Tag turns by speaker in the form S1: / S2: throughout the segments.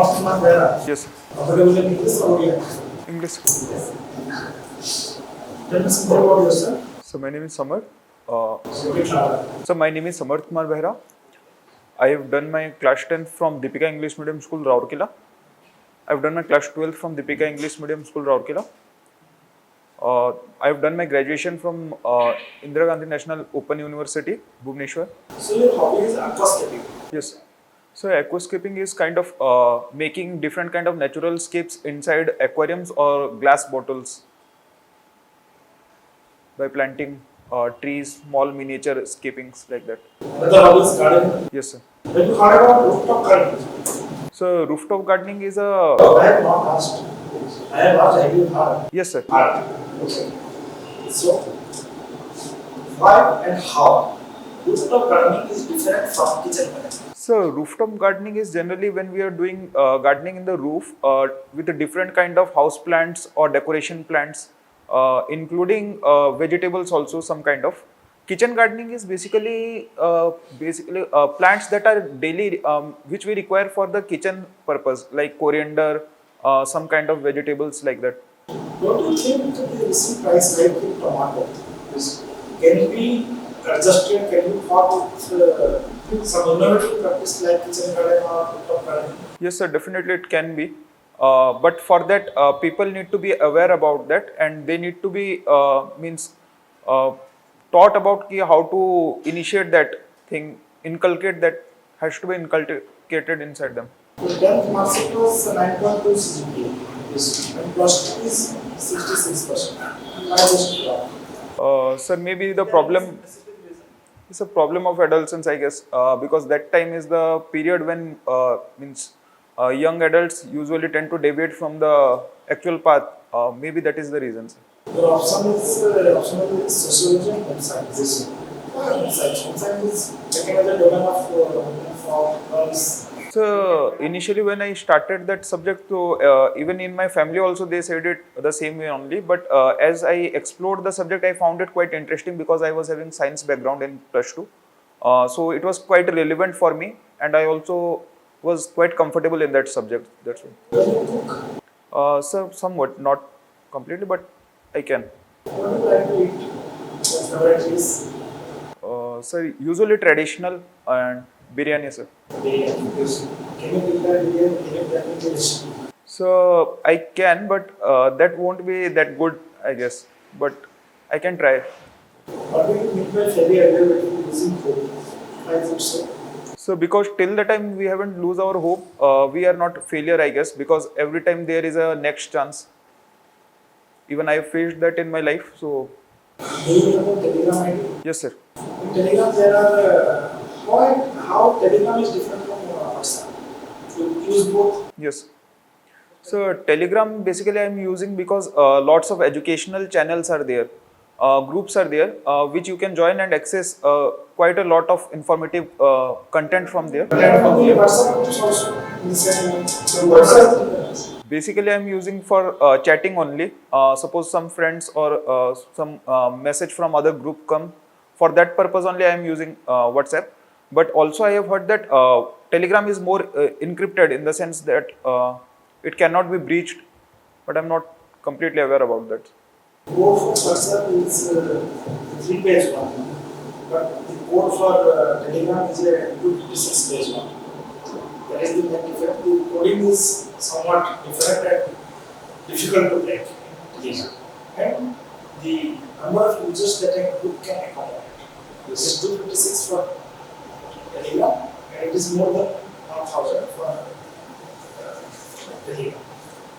S1: Samarth Behera.
S2: Yes.
S1: Comfortable in English or Odia?
S2: English.
S1: Tell me something about yourself.
S2: So my name is Samarth.
S1: Okay.
S2: So my name is Samarth Kumar Behera. I have done my class 10th from Deepika English Medium School, Rourkela. I have done my class 12th from Deepika English Medium School, Rourkela. I have done my graduation from Indira Gandhi National Open University, Bhubaneswar.
S1: So your hobby is aquascaping.
S2: Yes. So aquascaping is kind of making different kind of natural scapes inside aquariums or glass bottles by planting trees, small miniature scapings like that.
S1: Another hobby is gardening.
S2: Yes, sir.
S1: Have you heard about rooftop gardening?
S2: So rooftop gardening is a
S1: I have not asked. I have asked, have you heard?
S2: yes, sir.
S1: Heard. Okay. So, why and how rooftop gardening is different from kitchen gardening?
S2: So rooftop gardening is generally when we are doing gardening in the roof with a different kind of house plants or decoration plants, including vegetables also some kind of. Kitchen gardening is basically plants that are daily which we require for the kitchen purpose, like coriander, some kind of vegetables like that.
S1: Don't you think the recent price hike in tomato can it be adjusted? Can you thought with some innovative practice like kitchen garden or rooftop gardening?
S2: Yes, sir, definitely it can be. But for that, people need to be aware about that, and they need to be taught about how to initiate that thing, inculcate that has to be inculcated inside them.
S1: The 10th mark sheet was 9.2 CGPA and plus 2 is 66%. Why this drop?
S2: Sir, maybe the problem is a problem of adolescence, I guess, because that time is the period when young adults usually tend to deviate from the actual path. Maybe that is the reason, sir.
S1: Your option is sociology and home science. Why home science? Home science is taken as a domain of girls.
S2: So initially when I started that subject, so even in my family also they said it the same way only. But as I explored the subject, I found it quite interesting because I was having science background in +2. So it was quite relevant for me, and I also was quite comfortable in that subject. That's why. So somewhat, not completely, but I can.
S1: What do you like to eat? Your favorite is?
S2: Sir, usually traditional and biryani, sir.
S1: Biryani. Can you prepare biryani? Can you prepare biryani?
S2: So I can, but that won't be that good, I guess. But I can try.
S1: What do you mean by failure when using food? I think so.
S2: So because till the time we haven't lose our hope, we are not failure, I guess, because every time there is a next chance. Even I faced that in my life. So
S1: Do you know about Telegram ID?
S2: yes, sir.
S1: In Telegram there are how Telegram is different from WhatsApp. You use both.
S2: Yes. So Telegram basically I am using because lots of educational channels are there, groups are there, which you can join and access quite a lot of informative content from there.
S1: And from the WhatsApp groups also in the same way. So WhatsApp.
S2: Basically, I am using for chatting only. Suppose some friends or some message from other group come, for that purpose only I am using WhatsApp. But also I have heard that Telegram is more encrypted in the sense that it cannot be breached. But I am not completely aware about that.
S1: Code for WhatsApp is 3-page one, but the code for Telegram is a 256-page one. That is the main difference. The coding is somewhat different and difficult to break. And the number of users that a group can accommodate. This is 256 for Telegram, and it is more than 1000 for Telegram.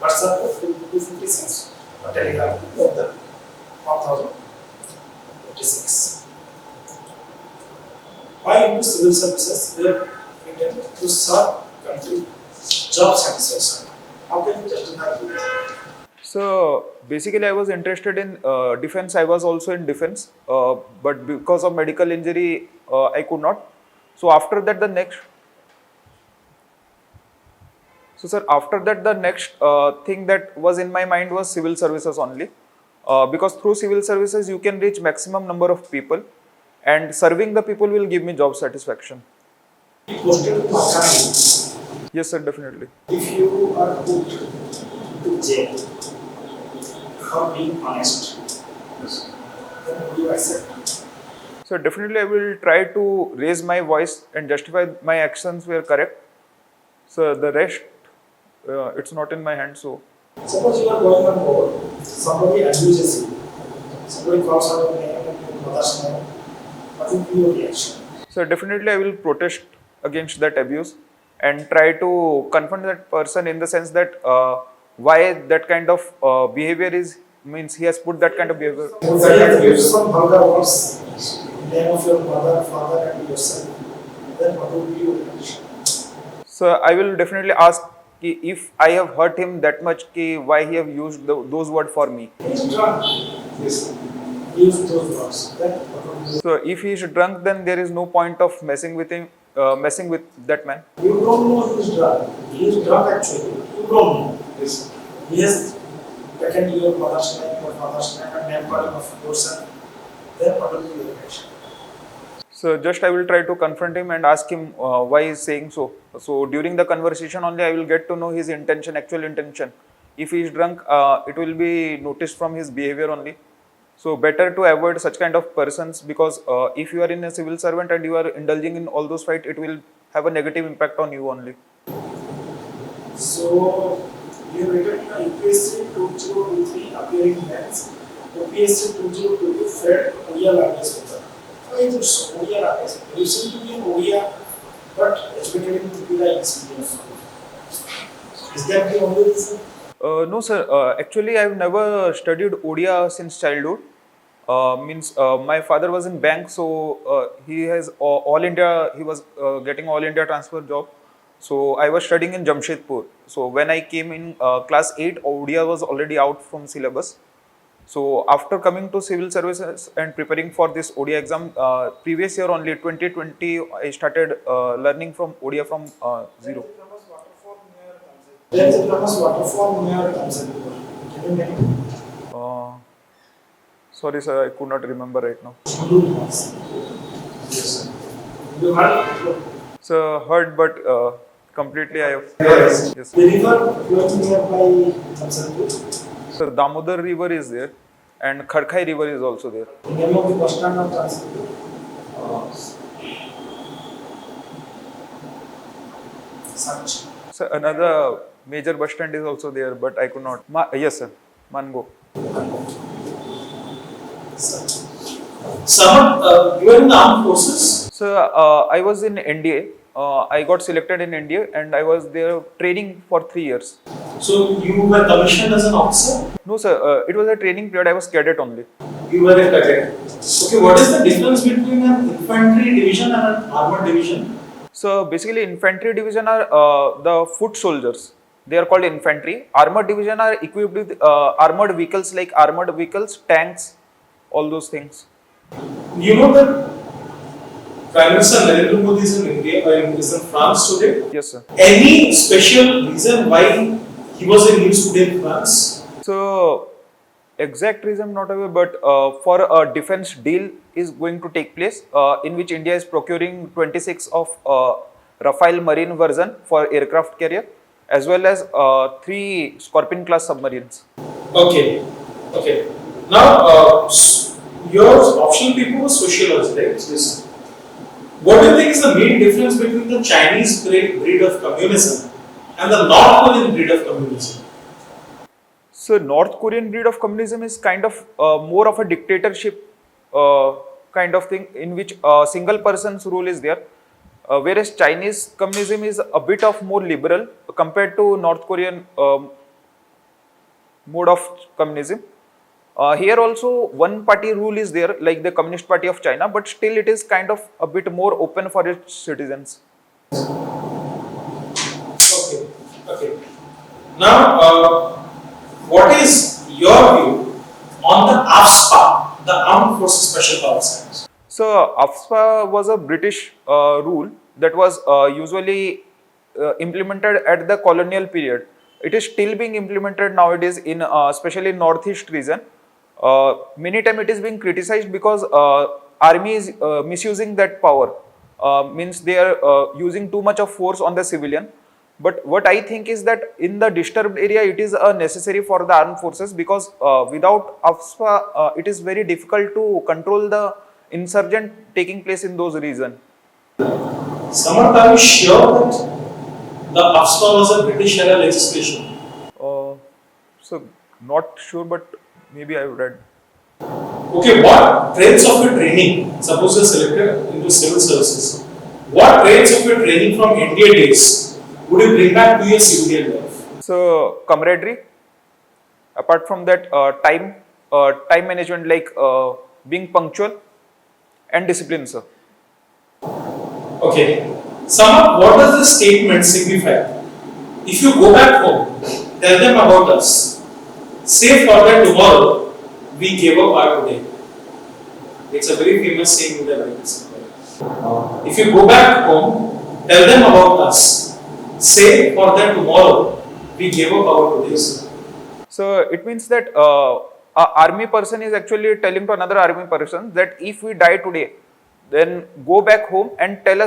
S1: WhatsApp is 256 for Telegram, more than 1056. Why into civil services? They are intended to serve country, job satisfaction. How can you justify that?
S2: So basically I was interested in defense. I was also in defense, but because of medical injury I could not. So after that the next thing that was in my mind was civil services only, because through civil services you can reach maximum number of people, and serving the people will give me job satisfaction.
S1: Posted to Maharashtra.
S2: Yes, sir, definitely.
S1: If you are put to jail for being honest, then would you accept?
S2: So definitely I will try to raise my voice and justify my actions were correct. So the rest, it's not in my hands. So
S1: Suppose you are going on board, somebody abuses you, somebody calls out your name and your mother's name, what would be your reaction?
S2: So definitely I will protest against that abuse and try to confront that person in the sense that why that kind of behavior is means he has put that kind of behavior.
S1: If I abuse some vulgar words, name of your mother, father, and yourself, then what would be your reaction?
S2: So I will definitely ask ki if I have hurt him that much, ki why he have used those words for me.
S1: He is drunk. Yes. Use those words. Then what would be?
S2: So if he is drunk, then there is no point of messing with him, messing with that man.
S1: You don't know he is drunk. He is drunk actually. You don't know. Yes. He has taken your mother's name, your father's name, and name calling of yourself. Then what will be your reaction?
S2: So just I will try to confront him and ask him why he is saying so. So during the conversation only I will get to know his intention, actual intention. If he is drunk, it will be noticed from his behavior only. So better to avoid such kind of persons because if you are in a civil servant and you are indulging in all those fights, it will have a negative impact on you only.
S1: So, you have written UPSC 2023 appearing bands, UPSC 2022 Fred Odia language paper. Why is it so? Odia language paper. You seem to be an Odia, but educated in Tripura experience. Is that the only reason?
S2: No, sir. Actually, I've never studied Odia since childhood. My father was in bank, so he has all India. He was getting all India transfer job. So I was studying in Jamshedpur. So when I came in class 8, Odia was already out from syllabus. So after coming to civil services and preparing for this Odia exam, previous year only 2020, I started learning from Odia from zero.
S1: There is a famous waterfall near Tanzania. Can you name it?
S2: Sorry, sir, I could not remember right now.
S1: Yes, sir. You heard it?
S2: So heard, but completely I have.
S1: Yes.
S2: Yes.
S1: The river flowing nearby Tanzania.
S2: So Damodar River is there, and Khadkai River is also there.
S1: The name of the bus stand of Tanzania. Such.
S2: So another major bus stand is also there, but I could not. Yes, sir, Mango.
S1: Samarth, you are in the armed forces.
S2: So I was in NDA. I got selected in NDA, and I was there training for 3 years.
S1: So you were commissioned as an officer?
S2: No, sir. It was a training period. I was cadet only.
S1: You were a cadet. Okay, what is the difference between an infantry division and an armored division?
S2: So basically, infantry division are the foot soldiers. They are called infantry. Armored division are equipped with armored vehicles like armored vehicles, tanks, all those things.
S1: You know that Prime Minister Narendra Modi is in India or is in France today?
S2: Yes, sir.
S1: Any special reason why he was in news today in France?
S2: So exact reason not aware, but for a defense deal is going to take place in which India is procuring 26 of Rafale Marine version for aircraft carrier as well as 3 Scorpion class submarines.
S1: Okay. Now, your optional paper was sociology, right? Yes. What do you think is the main difference between the Chinese breed of communism and the North Korean breed of communism?
S2: So North Korean breed of communism is kind of more of a dictatorship kind of thing in which a single person's rule is there. Whereas Chinese communism is a bit of more liberal compared to North Korean mode of communism. Here also one party rule is there like the Communist Party of China, but still it is kind of a bit more open for its citizens.
S1: Okay. Now, what is your view on the AFSPA, the Armed Forces Special Powers?
S2: So AFSPA was a British rule that was usually implemented at the colonial period. It is still being implemented nowadays in especially northeast region. Many times it is being criticized because army is misusing that power. Means they are using too much of force on the civilian. But what I think is that in the disturbed area, it is necessary for the armed forces, because without AFSPA, it is very difficult to control the insurgent taking place in those regions.
S1: Samarth, are you sure that the AFSPA was a British era legislation?
S2: So not sure, but maybe I read.
S1: Okay, what traits of your training, suppose you are selected into civil services, what traits of your training from NDA days would you bring back to your civilian life?
S2: So camaraderie. Apart from that, time management, like being punctual and discipline, sir.
S1: Okay. Samarth, what does this statement signify? If you go back home, tell them about us. Say for that tomorrow, we gave up our today. It's a very famous saying in the Bible. If you go back home, tell them about us. Say for that tomorrow, we gave up our today.
S2: So it means that a army person is actually telling to another army person that if we die today, then go back home and tell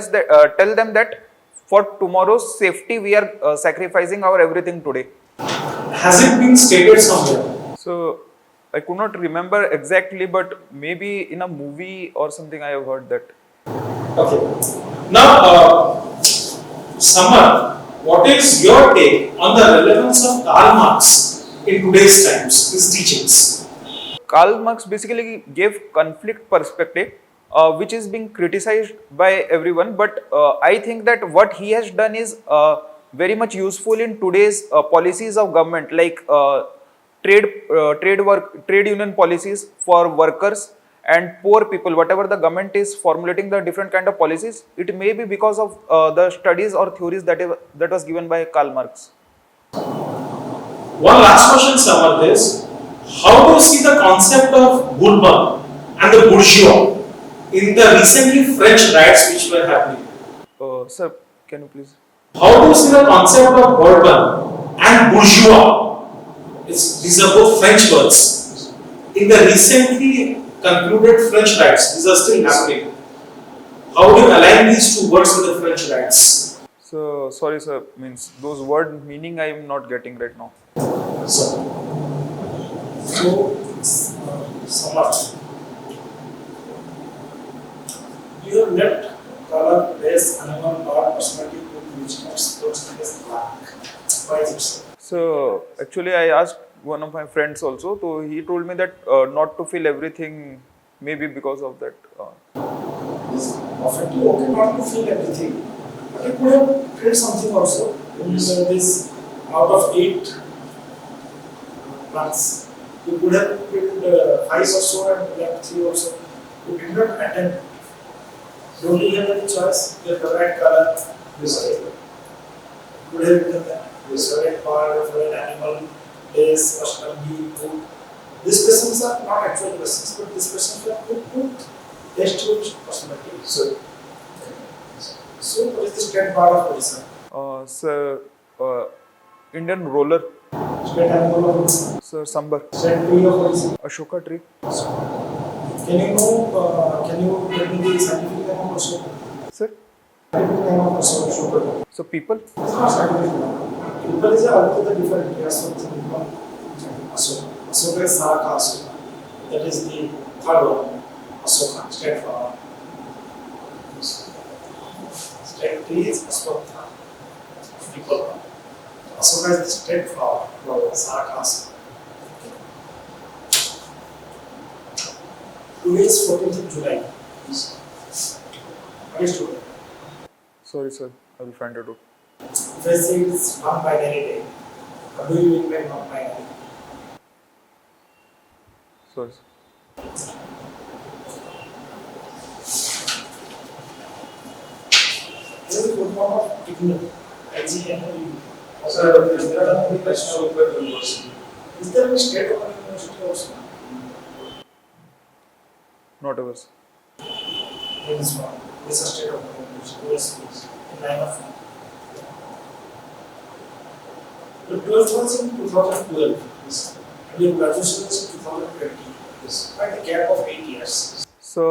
S2: them that for tomorrow's safety we are sacrificing our everything today.
S1: Has it been stated somewhere?
S2: So I could not remember exactly, but maybe in a movie or something I have heard that.
S1: Okay. Now, Samarth, what is your take on the relevance of Karl Marx in today's times, his teachings?
S2: Karl Marx basically gave conflict perspective, which is being criticized by everyone, but I think that what he has done is very much useful in today's policies of government, like trade union policies for workers and poor people. Whatever the government is formulating the different kind of policies, it may be because of the studies or theories that was given by Karl Marx.
S1: One last question, Samarth, is how do you see the concept of bourgeois and the bourgeois in the recently French riots which were happening?
S2: Sir, can you please?
S1: How do you see the concept of bourbon and bourgeois? These are both French words. In the recently concluded French riots, these are still happening. How do you align these two words with the French riots?
S2: So sorry, sir. Means those word meaning I am not getting right now.
S1: So Samarth, you have left color, race, animal, or personality to which experts is black. Why is it so?
S2: So actually, I asked one of my friends also. So he told me that not to feel everything, maybe because of that.
S1: It's perfectly okay not to feel everything, but you could have felt something also. This out of 8 months, you could have filled 5 or so and left 3 or so. You did not attend. Don't you have any choice? You have the right color. This way. Could have written that. This favorite part, favorite animal, place, personality, food. These questions are not actual questions, but these questions are good test your personality. So what is the state part of Odisha?
S2: Sir, Indian roller.
S1: State animal of Odisha.
S2: Sir, sambar.
S1: State tree of Odisha.
S2: Ashoka tree.
S1: Can you know? Can you tell me the scientific name of Ashoka?
S2: Sir.
S1: Scientific name of Ashoka.
S2: So people.
S1: It's not scientific name. People is altogether different. Yes, Ashoka. Ashoka is Saraka Ashoka. That is the third one. Ashoka. State flower. State tree is Ashoka. People. Ashoka is the state flower. Saraka Ashoka. Today is 14th of July. What is today?
S2: Sorry, sir. I will find it out.
S1: If I say it's non-binary day, how do you mean by non-binary?
S2: Sorry, sir.
S1: This is a good form of ignorance. IGN.
S3: Sir, is there any national open university?
S1: Is there any state open university also?
S2: Not ever, sir.
S1: There is one. This is a state open university. Yes, in 9 of 1. The 12th was in 2012. Yes. And your graduation was in 2020. Yes. Quite a gap of 8 years.
S2: So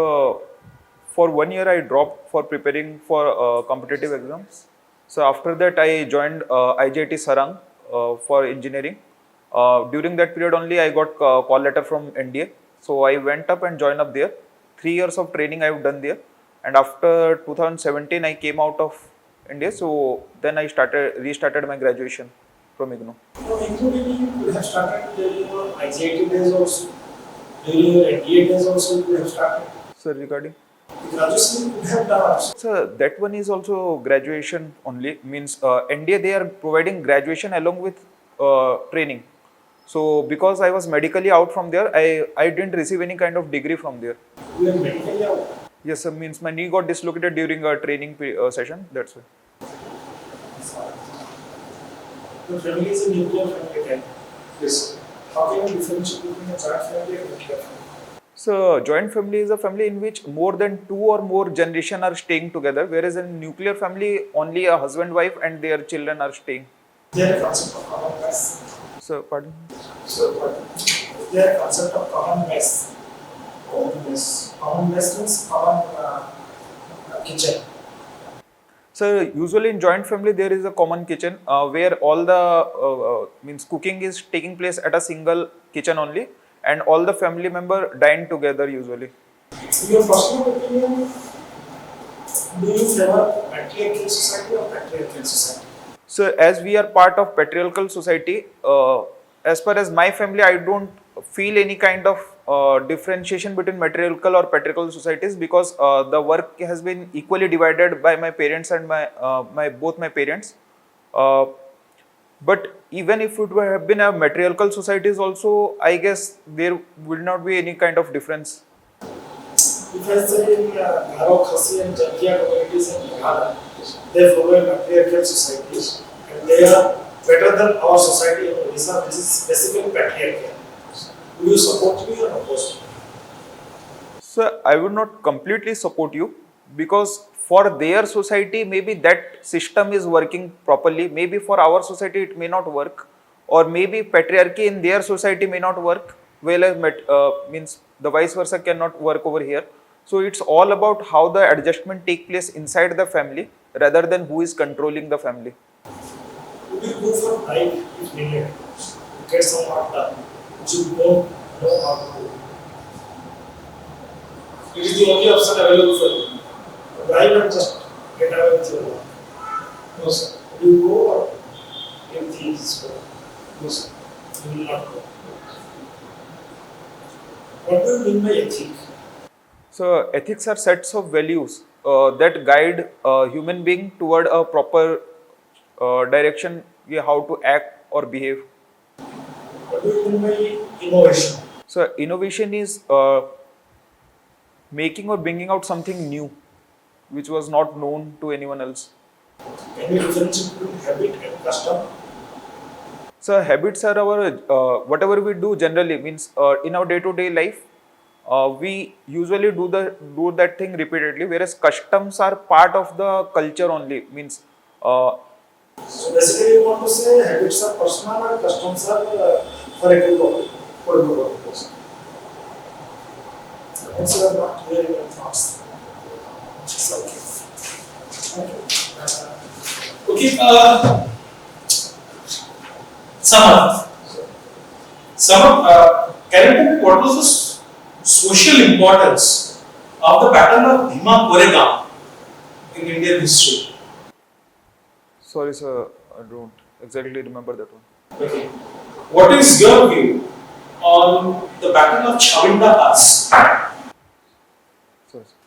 S2: for 1 year I dropped for preparing for competitive exams. So after that, I joined IJT Sarang for engineering. During that period only, I got call letter from NDA. So I went up and joined up there. 3 years of training I have done there. And after 2017, I came out of India. So then I restarted my graduation from IGNOU.
S1: So including you could have started during your IGIT days also, during your NDA days also you could have started.
S2: Sir, regarding?
S1: The graduation you could have done also.
S2: So that one is also graduation only. Means NDA, they are providing graduation along with training. So because I was medically out from there, I didn't receive any kind of degree from there.
S1: You are medically out.
S2: Yes, sir. Means my knee got dislocated during a training session. That's why.
S1: Your family is a nuclear family type. Yes. How can you differentiate between a joint family and nuclear family?
S2: So joint family is a family in which more than 2 or more generation are staying together, whereas in nuclear family only a husband, wife and their children are staying.
S1: Is there a concept of common mess?
S2: So pardon?
S1: Is there a concept of common mess? Common mess. Common mess means common kitchen.
S2: So usually in joint family there is a common kitchen where all the means cooking is taking place at a single kitchen only, and all the family member dine together usually.
S1: In your personal opinion, do you favor matriarchal society or patriarchal society?
S2: So as we are part of patriarchal society, as per as my family, I don't feel any kind of differentiation between matriarchal or patriarchal societies, because the work has been equally divided by my parents and both my parents. But even if it would have been a matriarchal societies also, I guess there will not be any kind of difference.
S1: If I say in Garo, Khasi and Jankia communities in Bihar, they follow matriarchal societies and they are better than our society in Odisha, which is specific patriarchal. Do you support me or oppose me?
S2: So I would not completely support you, because for their society maybe that system is working properly, maybe for our society it may not work, or maybe patriarchy in their society may not work well, as means the vice versa cannot work over here. So it's all about how the adjustment take place inside the family rather than who is controlling the family.
S1: Would you go for bribe if needed to get some work done which you don't know how to do? It is the only option available for you. Bribe and just get away with your work. No sir. Will you go or everything is go? No sir. You will not go. What do you mean by ethic?
S2: So ethics are sets of values that guide a human being toward a proper direction, how to act or behave.
S1: What do you mean by innovation?
S2: So innovation is making or bringing out something new which was not known to anyone else.
S1: Can you differentiate between habit and custom?
S2: So habits are our whatever we do generally, means in our day-to-day life we usually do that thing repeatedly, whereas customs are part of the culture only, means
S1: So basically you want to say habits are personal and customs are for a group of person. Hence you are not clear in your thoughts. It's okay. Okay.
S3: Samarth. Samarth, can you tell me what was the social importance of the Battle of Bhima Koregaon in Indian history?
S2: sorry sir, I don't exactly remember that one.
S3: Okay. What is your view on the Battle of Chavinda Pass?
S2: Sorry, sir.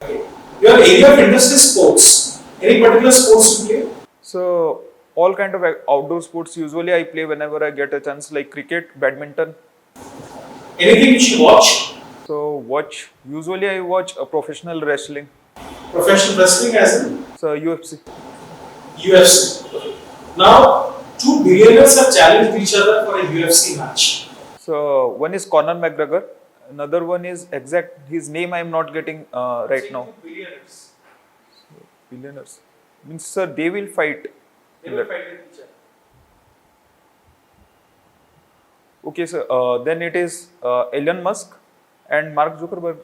S3: Okay. Your area of interest is sports. Any particular sports you play?
S2: So all kind of outdoor sports usually I play whenever I get a chance, like cricket, badminton.
S3: Anything which you watch?
S2: So usually I watch a professional wrestling.
S3: Professional wrestling as in
S2: So UFC.
S3: UFC. Okay. Now, two billionaires have challenged each other for a UFC match.
S2: So one is Conor McGregor, another one is his name I am not getting right now.
S3: Billionaires.
S2: Billionaires. Means sir, they will fight.
S3: They will fight with each other.
S2: Okay, so then it is Elon Musk and Mark Zuckerberg.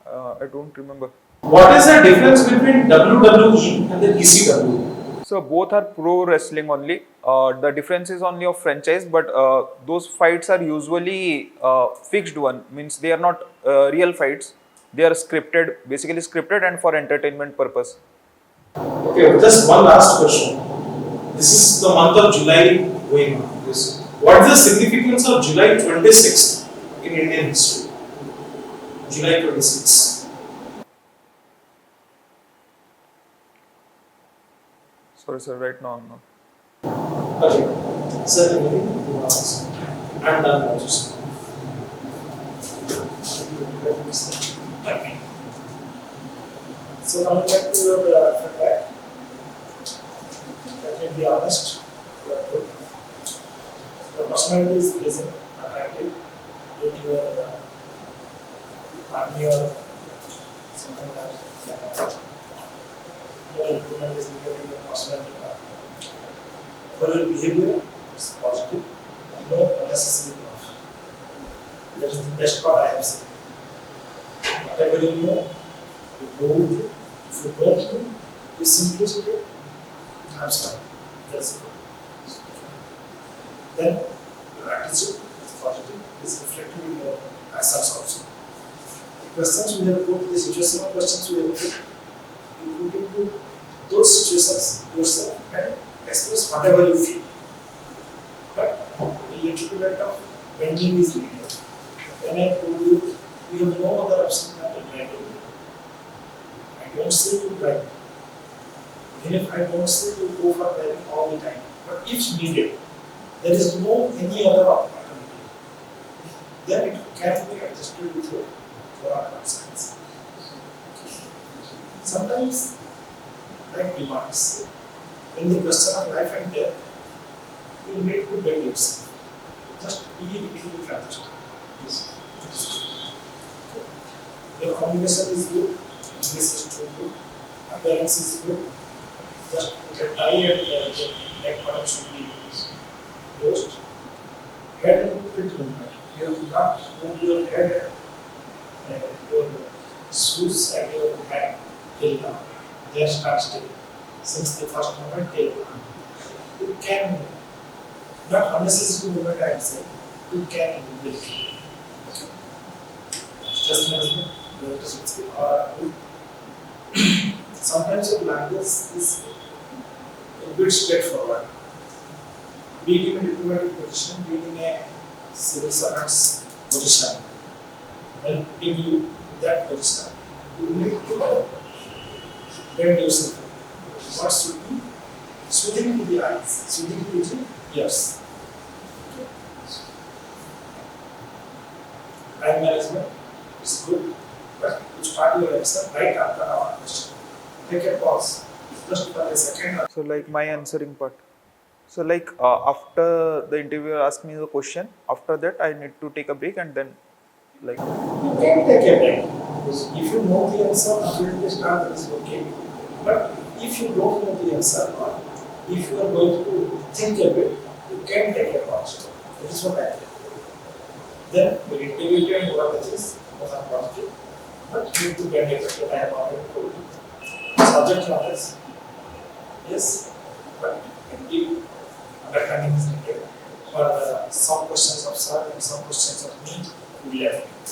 S2: I don't remember.
S3: What is the difference between WWE and the ECW?
S2: So both are pro wrestling only. The difference is only of franchise, but those fights are usually fixed one. Means they are not real fights. They are scripted, basically scripted and for entertainment purpose.
S3: Okay, just one last question. This is the month of July going on. What is the significance of July 26th in Indian history? July 26th.
S2: Sorry, sir. Right now, no.
S3: Okay. Sir, I'm done now.
S1: So coming back to your feedback, let me be honest, you are good. The personality is pleasing, attractive, due to your army or something like that. Your improvement is needed in your personality. For your behavior, it's positive, no unnecessary growth. That is the best part I have seen. Whatever you know, you go with it. If you don't know, you simplicity, I'm sorry. That's it. Then your attitude is positive, is reflected in your answers also. The questions we have put, the situational questions we have put, you put into those situations yourself and express whatever you feel. But a little bit of bending is needed. When I told you, we have no other option than to write. I don't say to write. Even if I don't say to go for writing all the time. But if needed, there is no any other alternative. Then it can be adjusted with your science. Sometimes, like demands, when the question of life and death, you need to bend yourself. Just be really transparent. Your communication is good, English is too good, appearance is good. Just put a tie and the neck button should be closed. Head and put it movement. You have not move your head and your shoes and your hand till now. They start still. Since the first moment till now. You can move. Not unnecessary movement I am saying. You can move it. Just management. Sometimes your language is a bit straightforward. Being in a diplomatic position, being in a civil servant's position, and putting you in that position, you need to bend yourself. What should be? Soothing to the eyes, soothing to the ears. Time management is good. But to start your answer right after our question. Take a pause, just for a second.
S2: So like my answering part. So like after the interviewer asks me the question, after that I need to take a break and then like.
S1: You can take a break. If you know the answer, absolutely start, that is okay. But if you don't know the answer or if you are going to think a bit, you can take a pause. That is what I did. Then your integrity and your is both are positive. But you need to get it that I have already told you. Subject knowledge, yes, but deep understanding is needed. For some questions of sir and some questions of me, we left.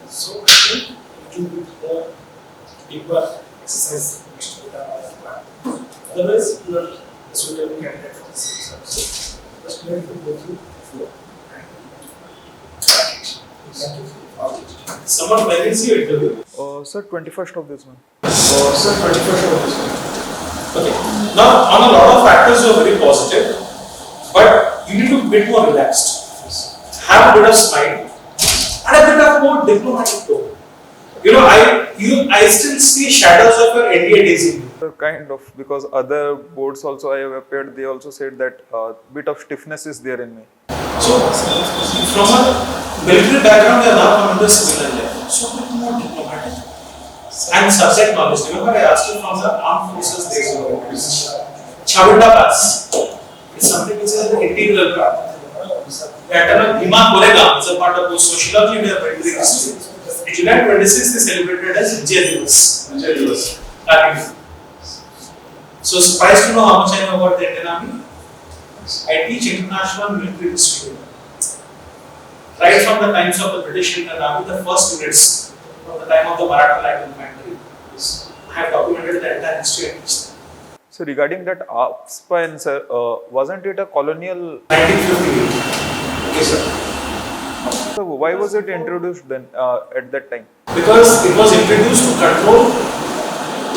S1: So, I think it will be the deeper exercise needs to be done by the plan. Otherwise, you are a suitable candidate for this exam. Just need to go through the flow. Thank you.
S3: Someone when is your interview?
S2: Sir, 21st of this month.
S3: Sir, 21st of this month. Okay. Now, on a lot of factors, you are very positive, but you need to be a bit more relaxed. Have a bit of smile and a bit of more diplomatic tone. You know, I still see shadows of your NDA days in you.
S2: Kind of, because other boards also I have appeared, they also said that bit of stiffness is there in me.
S3: So, from a military background, you are now coming to a civilian level. So, a bit more diplomatic. And subject knowledge. Remember, I asked you from the armed forces days of Chavinda Pass. It's something which is an integral part. Bhima Koregaon is a part of both sociology and military history. July 26th is celebrated as Jayadev. So surprised to know how much I know about the Indian Army? I teach international military history. Right from the times of the British Indian Army, the first units, from the time of the Maratha Light Infantry, I have documented the entire history and history.
S2: So regarding that ASPA, sir, wasn't it a colonial?
S3: 1958. Okay, sir.
S2: So why was it introduced then at that time?
S3: Because it was introduced to control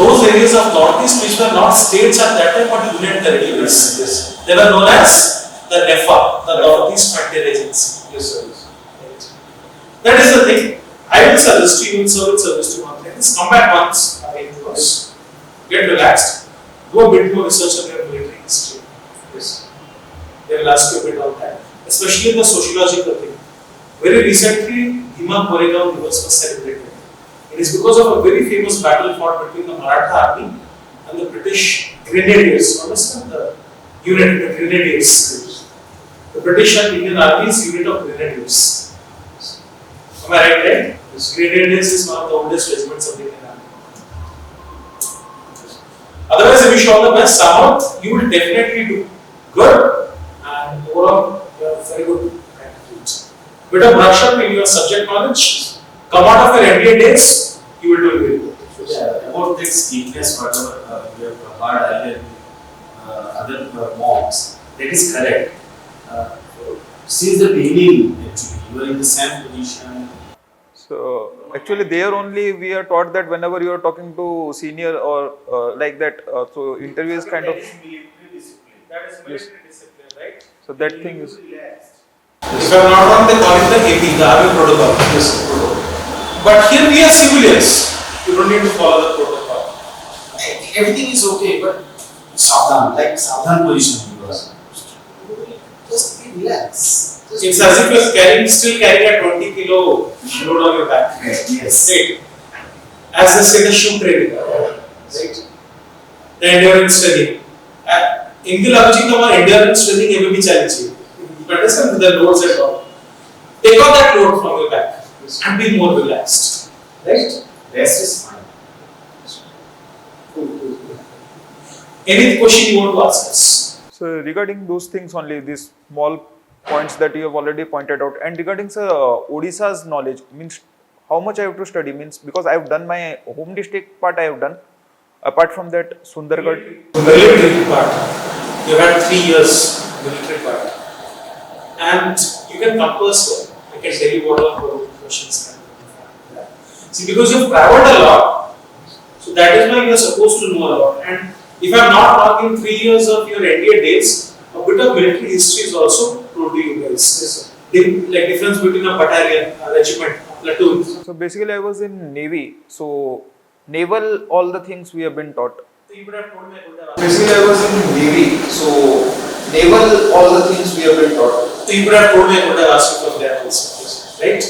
S3: those areas of northeast which were not states at that time but union territories. Yes. They were known as the NEFA, the Northeast Frontier Agency. Yes, sir. That is the thing. I will suggest to you in civil service to one thing. Come back once again to us. Get relaxed. Do a bit more research on your military history. Yes. They will ask you a bit on that. Especially the sociological thing. Very recently, Bhima Koregaon Diwas was celebrated. It is because of a very famous battle fought between the Maratha army and the British Grenadiers. Understand the unit, the Grenadiers. The British and Indian Army's unit of Grenadiers. Am I right? Right? Grenadiers is one of the oldest regiments of the Indian Army. Otherwise, I wish you all the best. Samarth, you will definitely do good, and overall, you are very good. Bit of brush up in your subject knowledge. Come out of your MBA days, you will do very good.
S4: Yeah, about this weakness, whatever we have heard earlier, other mocks, that is correct. Since the beginning, actually, you are in the same position.
S2: So actually there only we are taught that whenever you are talking to senior or like that, so interview is kind of.
S3: That is military discipline. That is military discipline, right?
S2: So that thing is.
S3: If I am not wrong, they call it the AP, the Army Protocol. Yes, protocol. But here we are civilians. You don't need to follow the protocol.
S4: Everything is okay, but sadhan, like sadhan position because just be relaxed.
S3: It's as if you are still carrying a 20 kilo load on your back.
S4: Yes.
S3: Right. As they say, the shoe training. Right. The endurance training. इनके लागू चीज़ हमारा endurance training ये भी चलनी चाहिए. You understand the loads at all. Take off that load from your back and be more relaxed. Right?
S4: Rest is fine.
S3: Any question you want to ask us?
S2: So regarding those things only, these small points that you have already pointed out, and regarding sir, Odisha's knowledge means how much I have to study means because I have done my home district part I have done. Apart from that, Sundargarh.
S3: The military part. You had 3 years military part. And you can compose I can tell you what are the questions can be. See, because you have traveled a lot, so that is why you are supposed to know a lot. And if I am not wrong, in 3 years of your NDA days, a bit of military history is also told to you guys. Yes, like difference between a battalion, a regiment, a platoon.
S2: So basically, I was in Navy. So naval, all the things we have been taught.
S3: So you would have told me I would have asked.
S5: Basically, I was in Navy, so naval, all the things we have been taught.
S3: So you would have told me I would have asked you from there also, right?